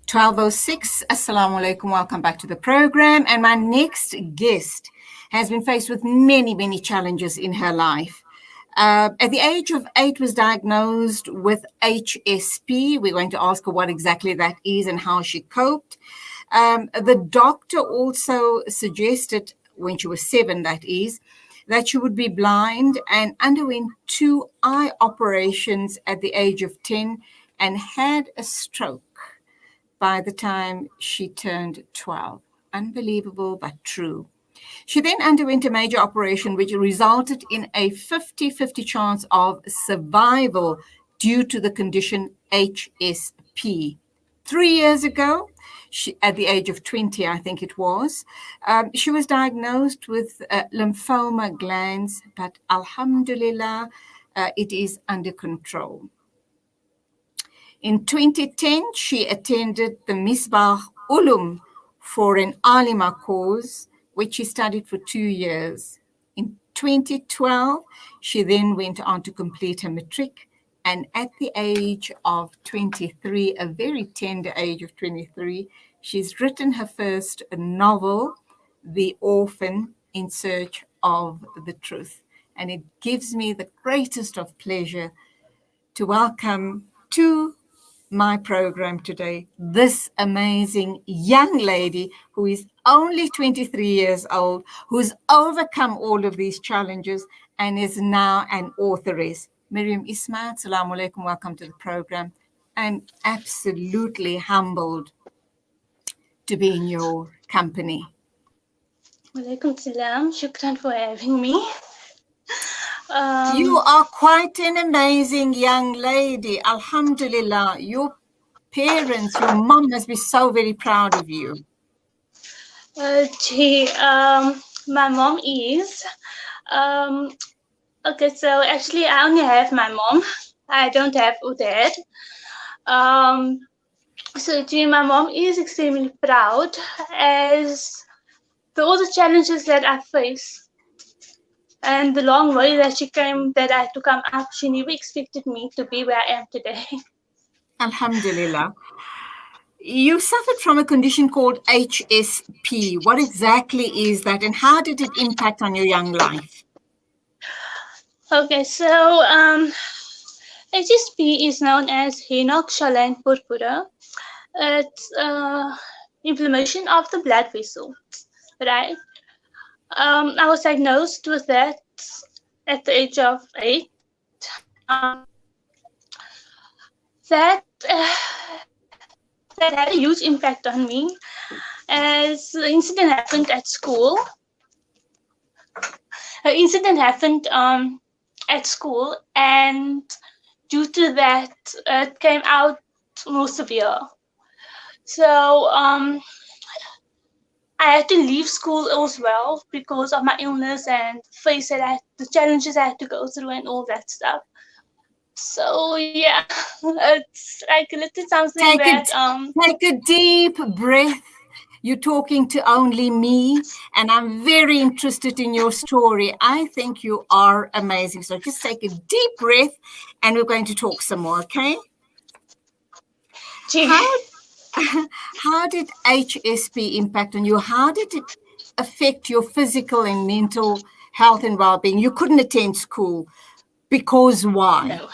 12:06. Assalamu alaikum. Welcome back to the program. And my next guest has been faced with many, many challenges in her life. At the age of 8, was diagnosed with HSP. We're going to ask her what exactly that is and how she coped. The doctor also suggested, when she was 7, that is, that she would be blind, and underwent 2 eye operations at the age of 10 and had a stroke by the time she turned 12. Unbelievable, but true. She then underwent a major operation which resulted in a 50-50 chance of survival due to the condition HSP. 3 years ago, at the age of 20, I think it was, she was diagnosed with lymphoma glands, but alhamdulillah, it is under control. In 2010, she attended the Misbah Ulum for an Alima course, which she studied for 2 years. In 2012, she then went on to complete her matric, and at the age of 23, a very tender age of 23, she's written her first novel, The Orphan, in Search of the Truth. And it gives me the greatest of pleasure to welcome to my program today this amazing young lady who is only 23 years old, who's overcome all of these challenges and is now an authoress. Maryam Ismail, assalamu alaikum, welcome to the program. I'm absolutely humbled to be in your company. Walaikum salam. Shukran for having me. You are quite an amazing young lady. Alhamdulillah. Your parents, your mom must be so very proud of you. My mom is. Okay, so actually I only have my mom. I don't have a dad. My mom is extremely proud as for all the challenges that I face. And the long way that she came, that I had to come up, she never expected me to be where I am today. Alhamdulillah. You suffered from a condition called HSP. What exactly is that, and how did it impact on your young life? Okay, so HSP is known as Henoch-Schönlein purpura. It's inflammation of the blood vessel, right? I was diagnosed with that at the age of 8. That had a huge impact on me, as the incident happened at school. At school, and due to that, it came out more severe. So I had to leave school as well because of my illness and face the challenges I had to go through and all that stuff. So yeah, it's like a little something Take a deep breath. You're talking to only me, and I'm very interested in your story. I think you are amazing. So just take a deep breath, and we're going to talk some more, okay? How did HSP impact on you? How did it affect your physical and mental health and well-being? You couldn't attend school. Because why? No.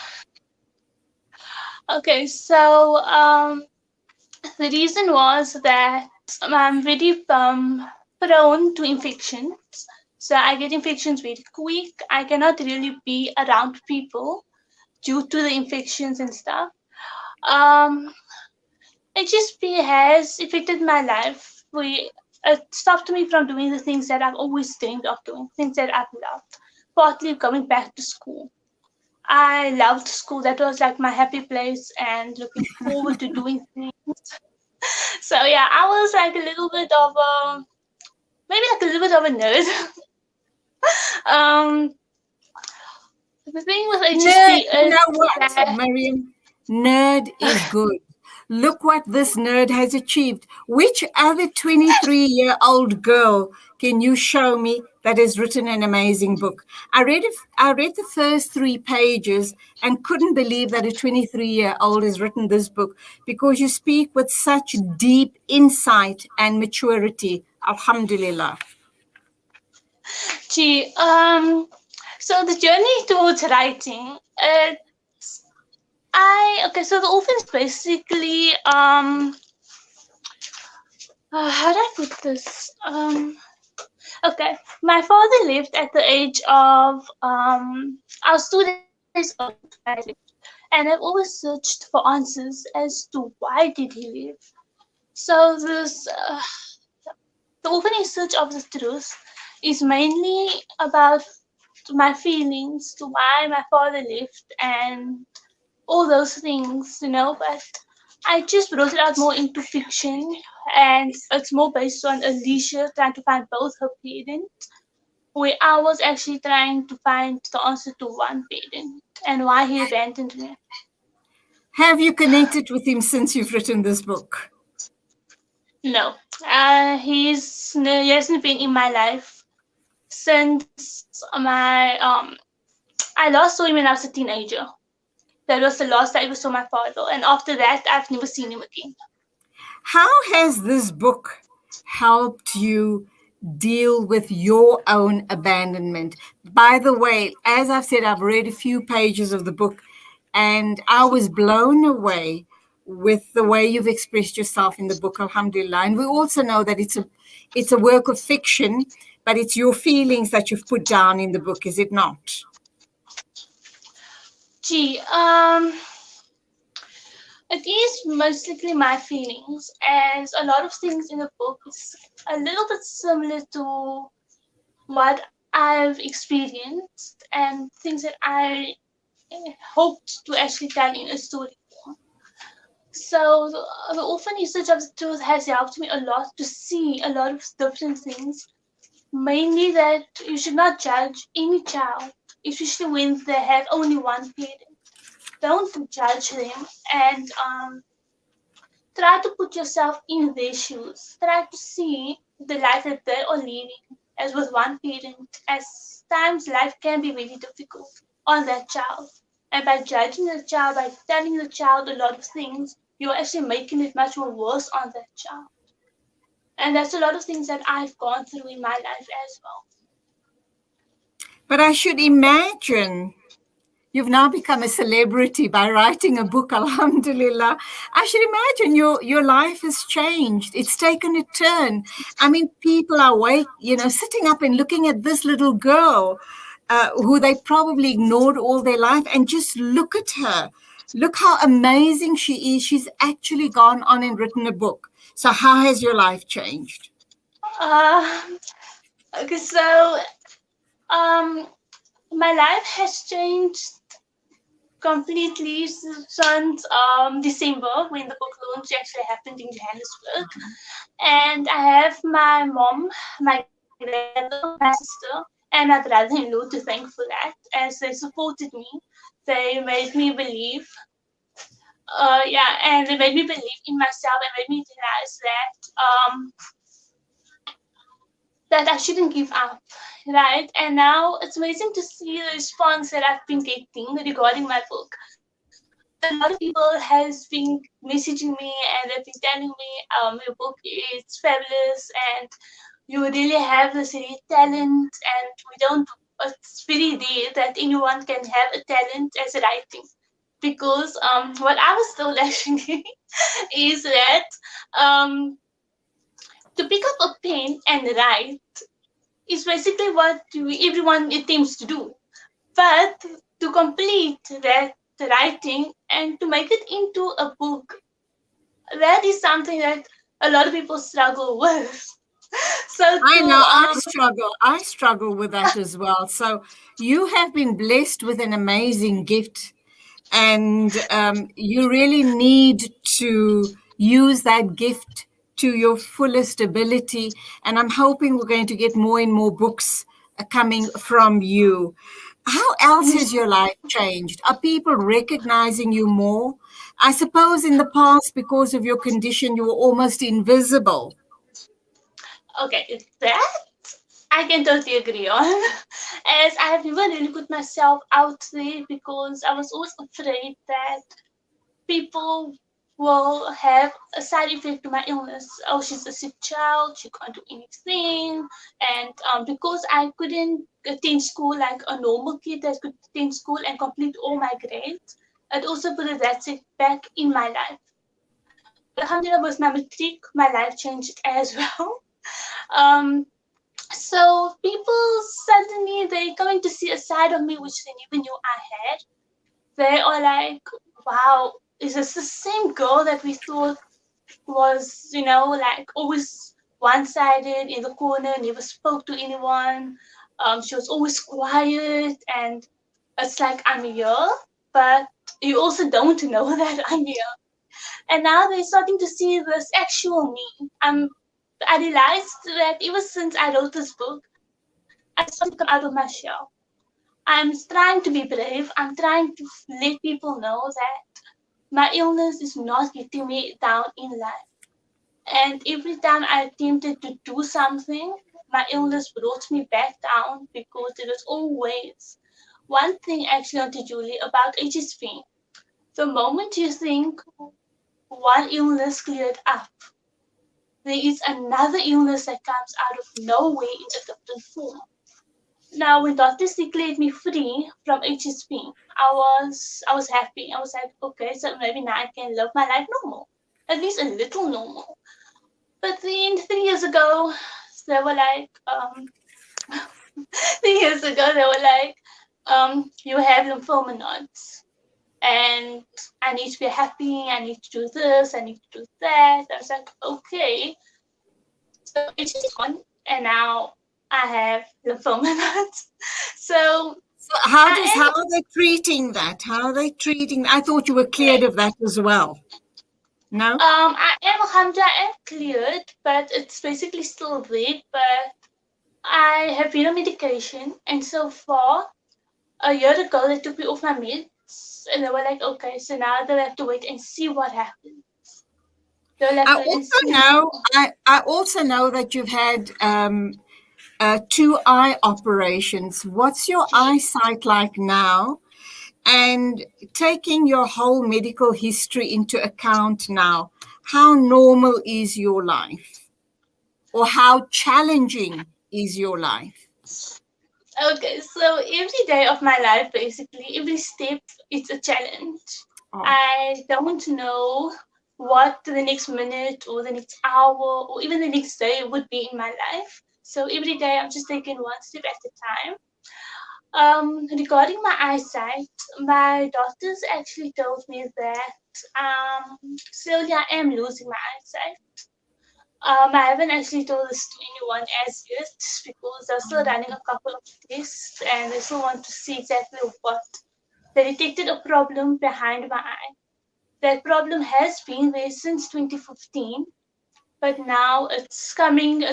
Okay, so the reason was that I'm very prone to infections. So I get infections very quick. I cannot really be around people due to the infections and stuff. HSP has affected my life. It stopped me from doing the things that I've always dreamed of doing, things that I've loved. Partly going back to school. I loved school. That was like my happy place and looking forward to doing things. So yeah, I was like a little bit of a nerd. The thing with HSP is... You know what, Maryam? Nerd is good. Look what this nerd has achieved. Which other 23-year-old girl can you show me that has written an amazing book? I read the first 3 pages and couldn't believe that a 23-year-old has written this book, because you speak with such deep insight and maturity. Alhamdulillah. Gee, so the journey towards writing, so the orphan is basically, how do I put this? Okay, my father lived at the age of, I was 2 days old when I lived, and I've always searched for answers as to why did he live. So the orphan in search of the truth is mainly about my feelings to why my father lived and all those things, but I just brought it out more into fiction, and it's more based on Alicia trying to find both her parents, where I was actually trying to find the answer to one parent and why he abandoned me. Have you connected with him since you've written this book? No, he hasn't been in my life since I last saw him when I was a teenager. That was the last I ever saw my father, and after that, I've never seen him again. How has this book helped you deal with your own abandonment? By the way, as I've said, I've read a few pages of the book, and I was blown away with the way you've expressed yourself in the book, alhamdulillah. And we also know that it's a work of fiction, but it's your feelings that you've put down in the book, is it not? Gee, it is mostly my feelings, as a lot of things in the book is a little bit similar to what I've experienced and things that I hoped to actually tell in a story form. So the orphan usage of the truth has helped me a lot to see a lot of different things, mainly that you should not judge any child, especially when they have only one parent. Don't judge them, and try to put yourself in their shoes. Try to see the life that they are living as with one parent, as times life can be really difficult on that child. And by judging the child, by telling the child a lot of things, you're actually making it much more worse on that child. And that's a lot of things that I've gone through in my life as well. But I should imagine you've now become a celebrity by writing a book, alhamdulillah. I should imagine your life has changed. It's taken a turn. I mean, people are sitting up and looking at this little girl who they probably ignored all their life, and just look at her. Look how amazing she is. She's actually gone on and written a book. So how has your life changed? Okay, so my life has changed completely since December, when the book launch actually happened in Johannesburg. And I have my mom, my grandmother, my sister, and my brother-in-law to thank for that, as they supported me. They made me believe, and they made me believe in myself and made me realize that I shouldn't give up, right? And now it's amazing to see the response that I've been getting regarding my book. A lot of people has been messaging me, and they've been telling me, your book is fabulous, and you really have this real talent, and it's very rare that anyone can have a talent as writing. Because what I was told actually is that to pick up a pen and write is basically what everyone attempts to do. But to complete that writing and to make it into a book, that is something that a lot of people struggle with. I struggle with that as well. So you have been blessed with an amazing gift, and you really need to use that gift to your fullest ability. And I'm hoping we're going to get more and more books coming from you. How else has your life changed? Are people recognizing you more? I suppose in the past, because of your condition, you were almost invisible. Okay, that I can totally agree on. As I have never really put myself out there because I was always afraid that people will have a side effect to my illness. Oh, she's a sick child, she can't do anything. And because I couldn't attend school like a normal kid that could attend school and complete all my grades, it also put a that setback in my life. But alhamdulillah, with my matric, my life changed as well. Um, so people suddenly they're coming to see a side of me which they never knew I had. They are like, wow, is this the same girl that we thought was, like always one-sided in the corner, never spoke to anyone. She was always quiet, and it's like I'm here, but you also don't know that I'm here. And now they're starting to see this actual me. I realized that ever since I wrote this book, I started to come out of my shell. I'm trying to be brave. I'm trying to let people know that my illness is not getting me down in life. And every time I attempted to do something, my illness brought me back down because it was always one thing actually, Auntie Julie, about HSP. The moment you think one illness cleared up, there is another illness that comes out of nowhere in a different form. Now, when doctors declared me free from HSP, I was happy. I was like, okay, so maybe now I can live my life normal, at least a little normal. But then 3 years ago, they were like, 3 years ago they were like, you have lymphoma nodes, and I need to be happy. I need to do this. I need to do that. I was like, okay, so it's just gone, and now I have lymphoma nodes. So So how I am are they treating that? How are they treating? I thought you were cleared okay. of that as well. No? Alhamdulillah, I am cleared, but it's basically still there. But I have been on medication, and so far, a year ago, they took me off my meds, and they were like, okay, so now they'll have to wait and see what happens. They'll have I to wait and also see. know I also know that you've had two eye operations. What's your eyesight like now? And taking your whole medical history into account now, how normal is your life? Or how challenging is your life? Okay, so every day of my life, basically, every step, it's a challenge. Oh, I don't know what the next minute or the next hour or even the next day would be in my life. So every day, I'm just taking one step at a time. Regarding my eyesight, my doctors actually told me that slowly I am losing my eyesight. I haven't actually told this to anyone as yet because they're still running a couple of tests and they still want to see exactly what. They detected a problem behind my eye. That problem has been there since 2015, but now it's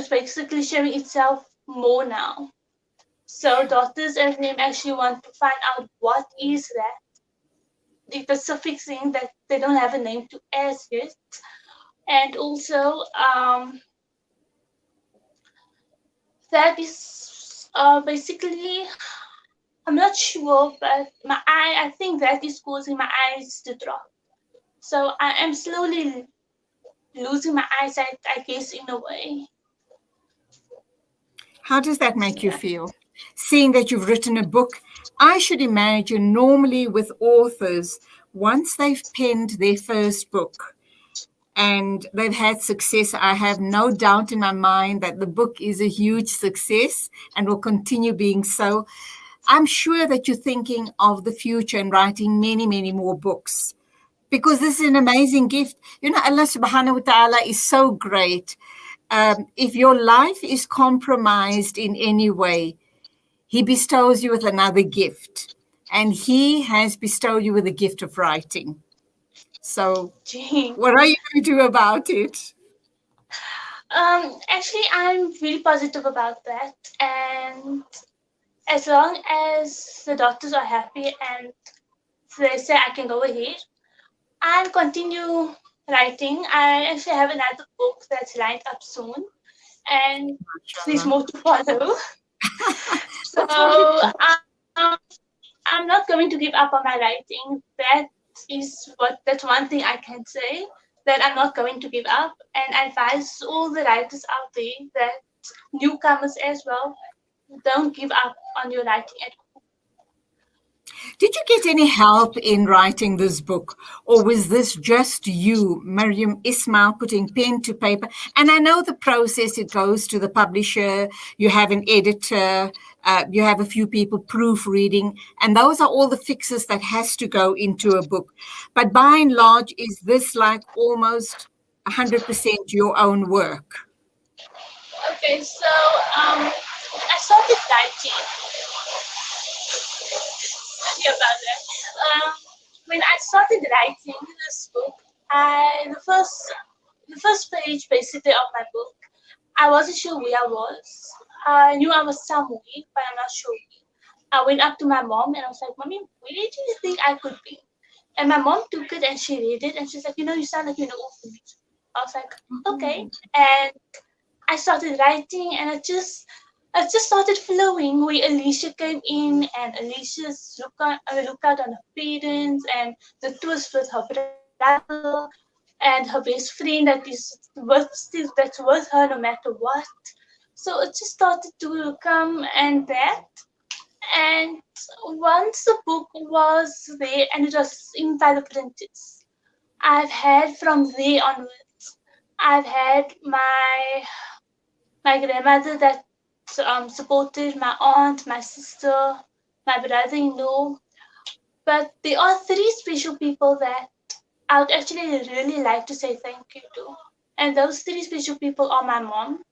basically showing itself more now. So doctors and them actually want to find out what is that, the specific thing that they don't have a name to as yet. And also, that is basically, I'm not sure, but I think that is causing my eyes to drop. So I am slowly losing my eyesight, I guess, in a way. how does that So, make you feel? Seeing that you've written a book, I should imagine normally with authors, once they've penned their first book and they've had success, I have no doubt in my mind that the book is a huge success and will continue being so. I'm sure that you're thinking of the future and writing many, many more books because this is an amazing gift. You know, Allah subhanahu wa ta'ala is so great. If your life is compromised in any way, He bestows you with another gift. And He has bestowed you with the gift of writing. So, gee. what are you going to do about it? Actually, I'm really positive about that. And as long as the doctors are happy and they say I can go ahead, and continue writing. I actually have another book that's lined up soon, and there's Mashallah. more to follow. So That's wonderful. I'm not going to give up on my writing. That's one thing I can say, that I'm not going to give up. And I advise all the writers out there, that newcomers as well, don't give up on your writing at all. Did you get any help in writing this book, or was this just you, Maryam Ismail, putting pen to paper? And I know the process, it goes to the publisher, you have an editor, you have a few people proofreading, and those are all the fixes that has to go into a book. But by and large, is this like almost 100% your own work? Okay, so I started writing. Sorry about that. When I started writing this book, the first page basically of my book, I wasn't sure where I was. I knew I was somewhere, but I'm not sure where. I went up to my mom and I was like, "Mommy, where do you think I could be?" And my mom took it and she read it and she's like, "You sound like you're in an orphanage." I was like, "Okay." And I started writing, and I just started flowing. Where Alicia came in, and Alicia's look out on her parents, and the twist with her brother and her best friend that's with her no matter what. So it just started to come and that. And once the book was there and it was in by the printers, I've had from there onwards, I've had my grandmother that supported, my aunt, my sister, my brother-in-law. But there are three special people that I would actually really like to say thank you to. And those three special people are my mom.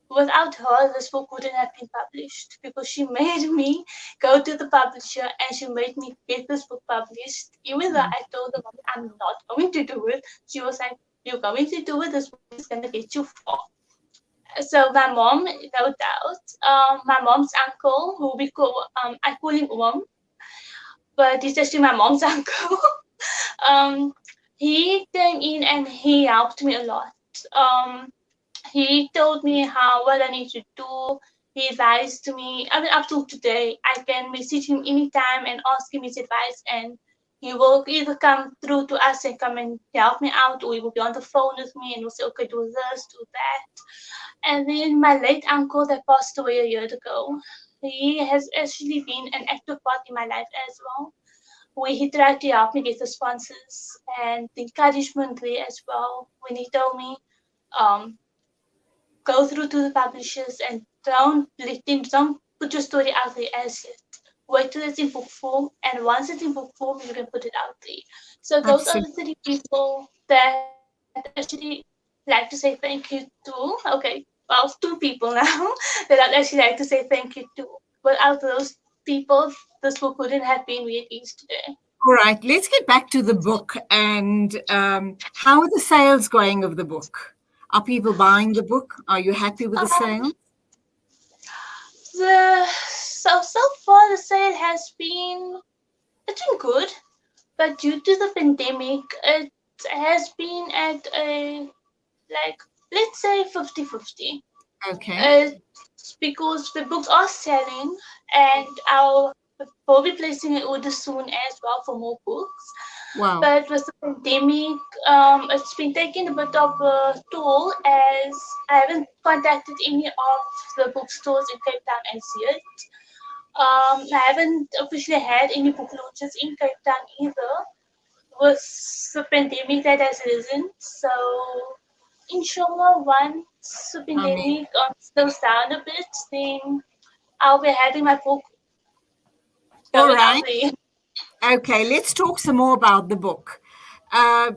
Without her, this book wouldn't have been published, because she made me go to the publisher and she made me get this book published. Even though I told her, "Mommy, I'm not going to do it," she was like, "You're going to do it. This book is going to get you far." So my mom, no doubt, my mom's uncle, who we call, I call him Om, but he's actually my mom's uncle. um, he came in and he helped me a lot. Um, he told me what I need to do. He advised me. I mean, up till today, I can message him anytime and ask him his advice, and he will either come through to us and come and help me out, or he will be on the phone with me and he'll say, "Okay, do this, do that." And then my late uncle that passed away a year ago, he has actually been an active part in my life as well, where he tried to help me get the sponsors and the encouragement there as well. When he told me, um, go through to the publishers and don't put your story out there as yet. Wait till it's in book form, and once it's in book form, you can put it out there. So those are the Absolutely. three people that actually like to say thank you to. Okay, well, two people now that I'd actually like to say thank you to. Without those people, this book wouldn't have been where it is today. All right, let's get back to the book and how are the sales going of the book? Are people buying the book? Are you happy with the Um, sale? so far the sale has been, it's been good, but due to the pandemic, it has been at a, like, let's say 50-50. Okay. It's because the books are selling, and I'll be placing an order soon as well for more books. Wow. But with the pandemic, it's been taking a bit of a toll, as I haven't contacted any of the bookstores in Cape Town as yet. I haven't officially had any book launches in Cape Town either, with the pandemic that has risen. So, inshallah, once the I mean, pandemic slows down a bit, then I'll be having my book all going out right. there. Okay, let's talk some more about the book. Uh,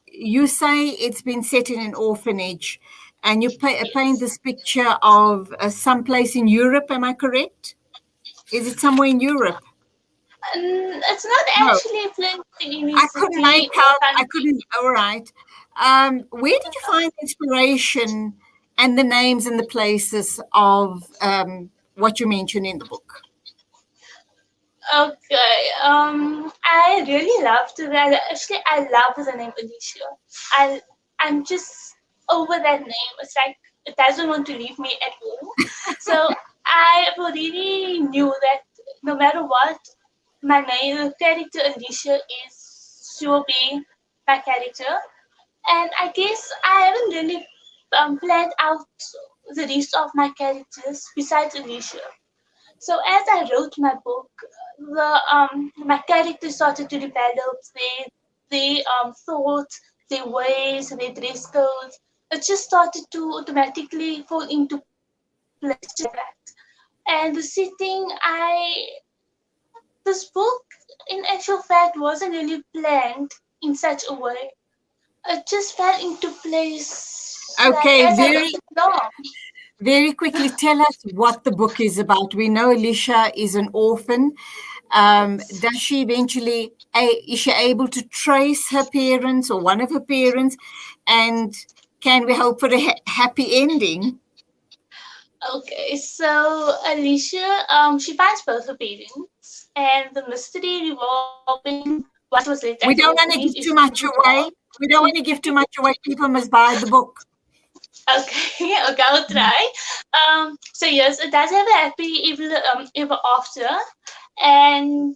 you say it's been set in an orphanage and you paint this picture of some place in Europe. Am I correct? Is it somewhere in Europe? It's not No. actually placed in any I couldn't city make or out. I country. couldn't. All right. Where did you find inspiration and the names and the places of what you mention in the book? Okay. I really loved that. Actually, I love the name Alicia. I'm just over that name. It's like it doesn't want to leave me at all. So I really knew that no matter what, my name, the character Alicia is she will be my character. And I guess I haven't really planned out the rest of my characters besides Alicia. So as I wrote my book, the my characters started to develop their thoughts, their ways, their dress codes. It just started to automatically fall into place just like that. And the setting, this book in actual fact wasn't really planned in such a way. It just fell into place like Okay, as I went along. very quickly, tell us what the book is about. We know Alicia is an orphan. Yes. Does she eventually, is she able to trace her parents or one of her parents? And can we hope for a happy ending? Okay, so Alicia, she finds both her parents, and the mystery revolving why she was left at the We don't want to orphanage give is too much away. unresolved. We don't want to give too much away. People must buy the book. Okay, okay, I'll try. So yes, it does have a happy ever after, and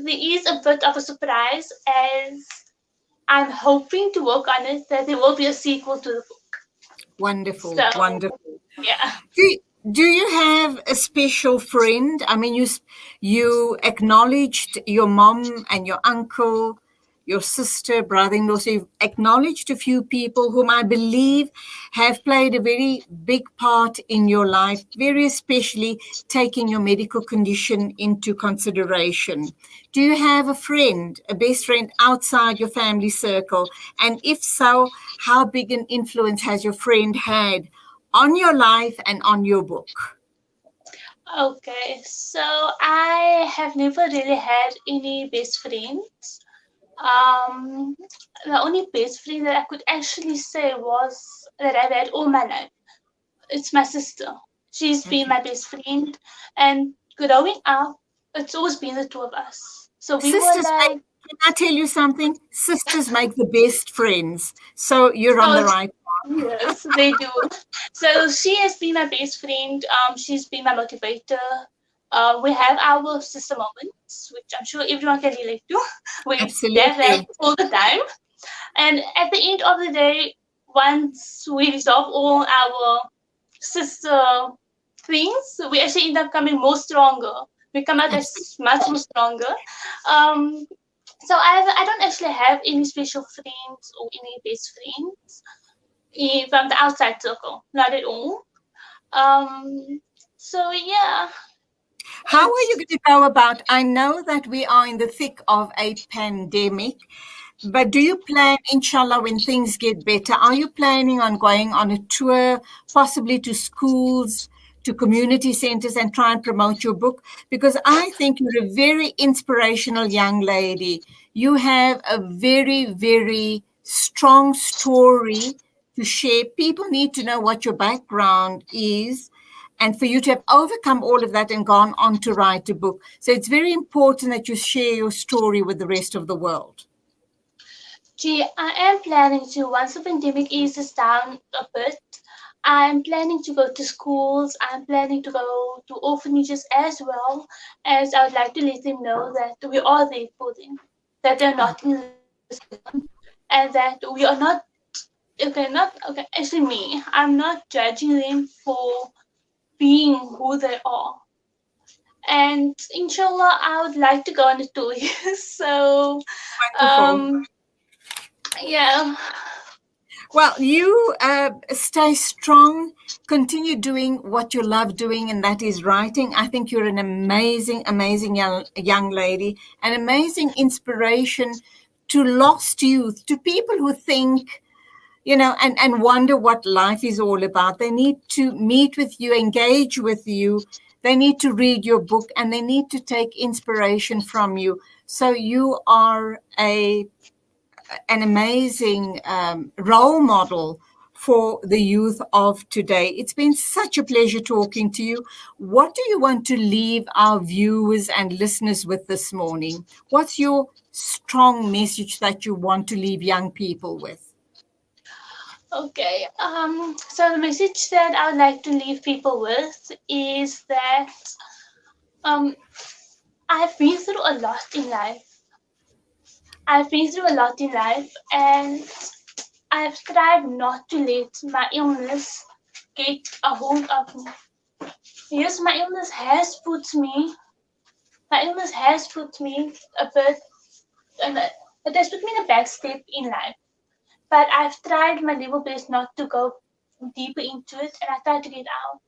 there is a bit of a surprise as I'm hoping to work on it that there will be a sequel to the book. Wonderful, So wonderful. yeah. Do, do you have a special friend? I mean, you acknowledged your mom and your uncle, your sister, brother-in-law. So you've acknowledged a few people whom I believe have played a very big part in your life, very especially taking your medical condition into consideration. Do you have a friend, a best friend outside your family circle? And if so, how big an influence has your friend had on your life and on your book? Okay, so I have never really had any best friends. Um, the only best friend that I could actually say was that I've had all my life. It's my sister. She's been Okay. my best friend, and growing up, it's always been the two of us. So we were Sisters make, like, can I tell you something? Sisters make the best friends. So you're on the oh, right. yes, they do. So she has been my best friend. She's been my motivator. We have our sister moments, which I'm sure everyone can relate to. We have that Absolutely. all the time. And at the end of the day, once we resolve all our sister things, we actually end up coming more stronger. We come out Absolutely. as much more stronger. Um, so I don't actually have any special friends or any best friends from the outside circle, not at all. Um, so yeah, How are you it's going to go about? I know that we are in the thick of a pandemic, but do you plan, inshallah, when things get better, are you planning on going on a tour, possibly to schools, to community centers, and try and promote your book? Because I think you're a very inspirational young lady. You have a very, very strong story to share. People need to know what your background is and for you to have overcome all of that and gone on to write a book. So it's very important that you share your story with the rest of the world. gee, I am planning to once the pandemic eases down a bit. I'm planning to go to schools. I'm planning to go to orphanages as well, as I would like to let them know that we are there for them, that they're not in this alone, and that we are not okay. Not okay. Actually, me, I'm not judging them for being who they are. And inshallah, I would like to go on a tour. So, Wonderful. um, yeah. Well, you stay strong, continue doing what you love doing, and that is writing. I think you're an amazing, amazing young lady, an amazing inspiration to lost youth, to people who think, and wonder what life is all about. They need to meet with you, engage with you. They need to read your book and they need to take inspiration from you. So you are an amazing role model for the youth of today. It's been such a pleasure talking to you. What do you want to leave our viewers and listeners with this morning? What's your strong message that you want to leave young people with? Okay. So the message that I would like to leave people with is that um, I've been through a lot in life. I've been through a lot in life, and I've tried not to let my illness get a hold of me. Yes, my illness has put me a bit, and it has put me in a bad step in life. But I've tried my level best not to go deeper into it, and I try to get out.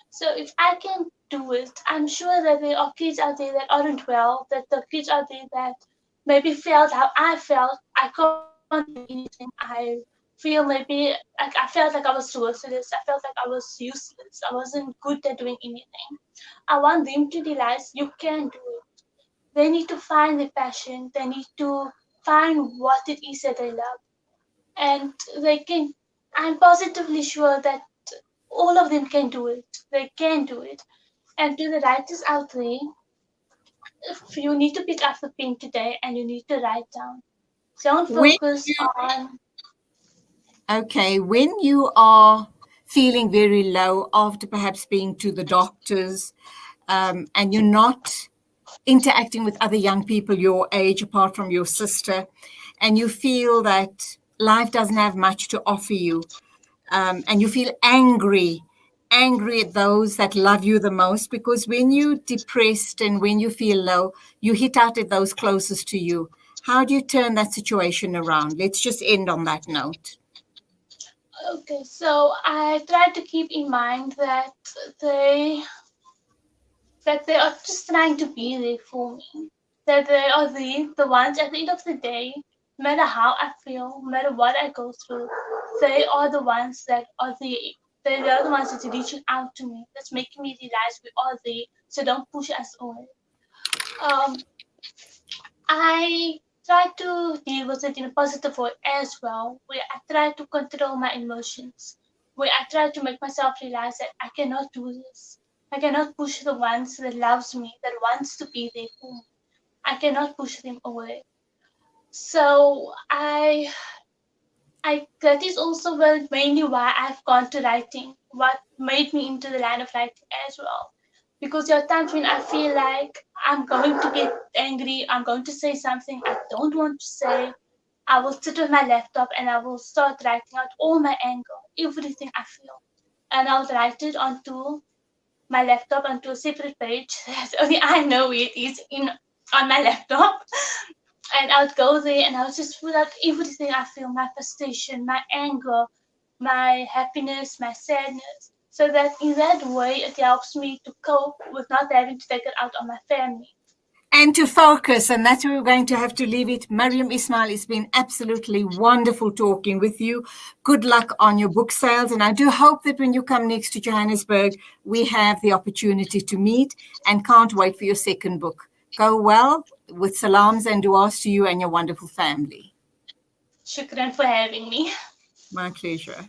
So if I can do it, I'm sure that there are kids out there that aren't well, that the kids out there that maybe felt how I felt. I can't do anything. I feel maybe like I felt like I was worthless. I felt like I was useless. I wasn't good at doing anything. I want them to realize you can do it. They need to find their passion. They need to find what it is that they love, and they can. I'm positively sure that all of them can do it. They can do it. And to the writers out there, if you need to pick up the pen today and you need to write down. Don't When focus you, on. okay, when you are feeling very low after perhaps being to the doctors, and you're not interacting with other young people your age apart from your sister, and you feel that life doesn't have much to offer you, and you feel angry at those that love you the most, because when you're depressed and when you feel low, you hit out at those closest to you. How do you turn that situation around? Let's just end on that note. Okay, so I try to keep in mind they they are just trying to be there for me. That they are the ones at the end of the day, no matter how I feel, no matter what I go through, they are the ones that are there. They are the ones that's reaching out to me. That's making me realize we are there. So don't push us away. Um, I try to deal with it in a positive way as well, where I try to control my emotions, where I try to make myself realize that I cannot do this. I cannot push the ones that loves me, that wants to be there for me. I cannot push them away. So I that is also mainly why I've gone to writing, what made me into the line of writing as well. Because there are times when I feel like I'm going to get angry, I'm going to say something I don't want to say. I will sit with my laptop and I will start writing out all my anger, everything I feel. And I'll write it onto my laptop onto a separate page that only I know it is in on my laptop. And I would go there and I would just put out everything I feel, my frustration, my anger, my happiness, my sadness. So that in that way it helps me to cope with not having to take it out on my family. And to focus, and that's where we're going to have to leave it. Maryam Ismail, it's been absolutely wonderful talking with you. Good luck on your book sales. And I do hope that when you come next to Johannesburg, we have the opportunity to meet, and can't wait for your second book. Go well, with salams and duas to you and your wonderful family. Shukran for having me. My pleasure.